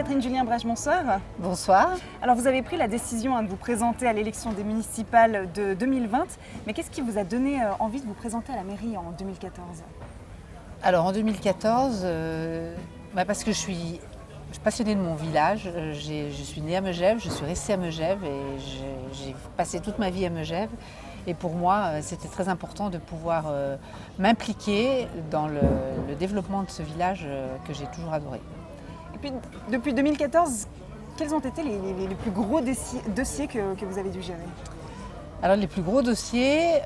Catherine Julien-Brèche, bonsoir. Bonsoir. Alors vous avez pris la décision de vous présenter à l'élection des municipales de 2020, mais qu'est-ce qui vous a donné envie de vous présenter à la mairie en 2014 ? Alors en 2014, parce que je suis passionnée de mon village. Je suis née à Megève, je suis restée à Megève et j'ai passé toute ma vie à Megève. Et pour moi, c'était très important de pouvoir m'impliquer dans le développement de ce village que j'ai toujours adoré. Et puis depuis 2014, quels ont été les plus gros dossiers que vous avez dû gérer ? Alors les plus gros dossiers,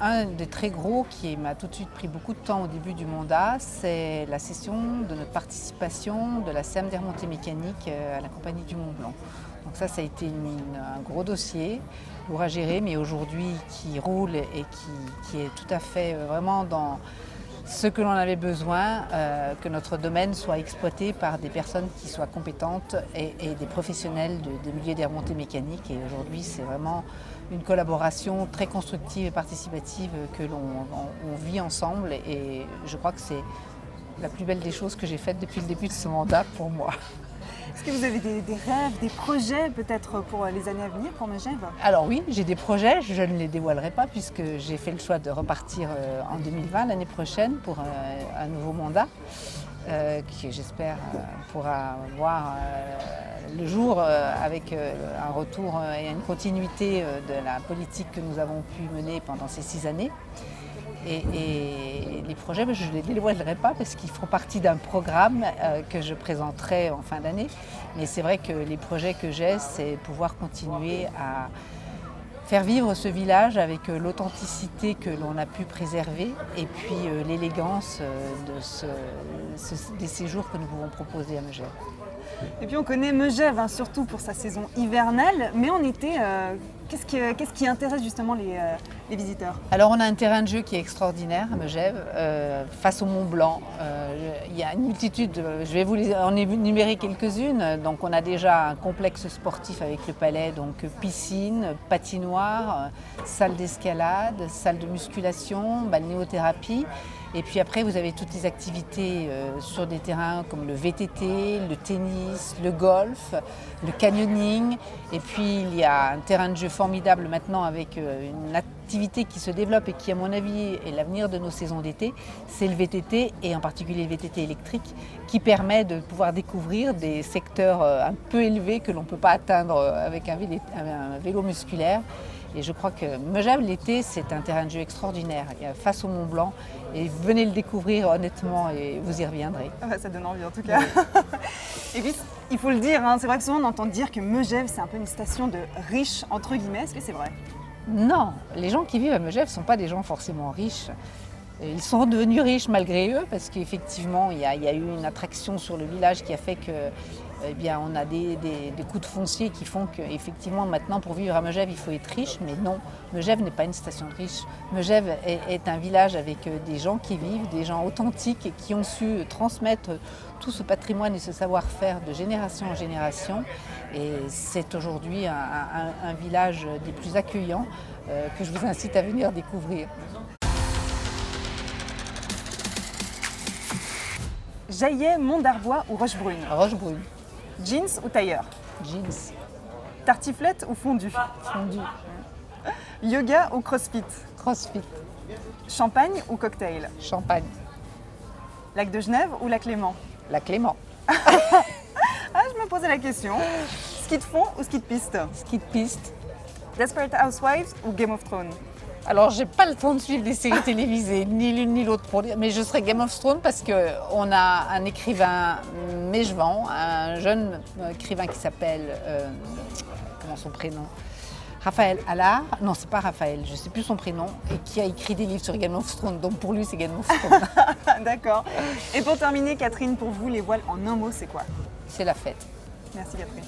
un des très gros qui m'a tout de suite pris beaucoup de temps au début du mandat, c'est la cession de notre participation de la CEM des remontées mécaniques à la Compagnie du Mont Blanc. Donc ça a été un gros dossier, lourd à gérer, mais aujourd'hui qui roule et qui est tout à fait vraiment dans ce que l'on avait besoin, que notre domaine soit exploité par des personnes qui soient compétentes et des professionnels des milieux des remontées mécaniques. Et aujourd'hui, c'est vraiment une collaboration très constructive et participative que l'on vit ensemble. Et je crois que c'est la plus belle des choses que j'ai faites depuis le début de ce mandat pour moi. Est-ce que vous avez des rêves, des projets peut-être pour les années à venir pour Megève ? Alors oui, j'ai des projets, je ne les dévoilerai pas puisque j'ai fait le choix de repartir en 2020, l'année prochaine, pour un nouveau mandat qui j'espère pourra voir le jour avec un retour et une continuité de la politique que nous avons pu mener pendant ces 6 années. Et les projets, je ne les dévoilerai pas parce qu'ils feront partie d'un programme que je présenterai en fin d'année. Mais c'est vrai que les projets que j'ai, c'est pouvoir continuer à faire vivre ce village avec l'authenticité que l'on a pu préserver et puis l'élégance des séjours que nous pouvons proposer à Megève. Et puis on connaît Megève surtout pour sa saison hivernale, mais en été, qu'est-ce qui intéresse justement les visiteurs ? Alors on a un terrain de jeu qui est extraordinaire à Megève, face au Mont Blanc. Il y a une multitude, je vais vous en énumérer quelques-unes. Donc on a déjà un complexe sportif avec le palais, donc piscine, patinoire, salle d'escalade, salle de musculation, balnéothérapie. Et puis après, vous avez toutes les activités sur des terrains comme le VTT, le tennis, le golf, le canyoning. Et puis il y a un terrain de jeu formidable maintenant avec une activité qui se développe et qui, à mon avis, est l'avenir de nos saisons d'été. C'est le VTT et en particulier le VTT électrique qui permet de pouvoir découvrir des secteurs un peu élevés que l'on ne peut pas atteindre avec un vélo musculaire. Et je crois que Megève, l'été, c'est un terrain de jeu extraordinaire, face au Mont Blanc. Et venez le découvrir honnêtement et vous y reviendrez. Ça donne envie en tout cas. Et puis, il faut le dire, c'est vrai que souvent on entend dire que Megève, c'est un peu une station de riches, entre guillemets. Est-ce que c'est vrai ? Non, les gens qui vivent à Megève ne sont pas des gens forcément riches. Ils sont devenus riches malgré eux parce qu'effectivement, il y a eu une attraction sur le village qui a fait que on a des coûts de foncier qui font qu'effectivement maintenant pour vivre à Megève il faut être riche, mais non, Megève n'est pas une station de riches. Megève est un village avec des gens qui vivent, des gens authentiques et qui ont su transmettre tout ce patrimoine et ce savoir-faire de génération en génération. Et c'est aujourd'hui un village des plus accueillants que je vous incite à venir découvrir. Jaillet, Mont d'Arbois ou Rochebrune ? Rochebrune. Jeans ou tailleur ? Jeans. Tartiflette ou fondue ? Fondue. Yoga ou crossfit ? Crossfit. Champagne ou cocktail ? Champagne. Lac de Genève ou lac Léman ? Lac Léman. Je me posais la question. Ski de fond ou ski de piste ? Ski de piste. Desperate Housewives ou Game of Thrones ? Alors, j'ai pas le temps de suivre les séries télévisées, ni l'une ni l'autre pour dire, mais je serai Game of Thrones parce qu'on a un écrivain Mejvan, un jeune écrivain qui s'appelle, comment son prénom ? Raphaël Allard, non c'est pas Raphaël, je sais plus son prénom, et qui a écrit des livres sur Game of Thrones, donc pour lui c'est Game of Thrones. D'accord. Et pour terminer, Catherine, pour vous, les voiles en un mot, c'est quoi ? C'est la fête. Merci Catherine.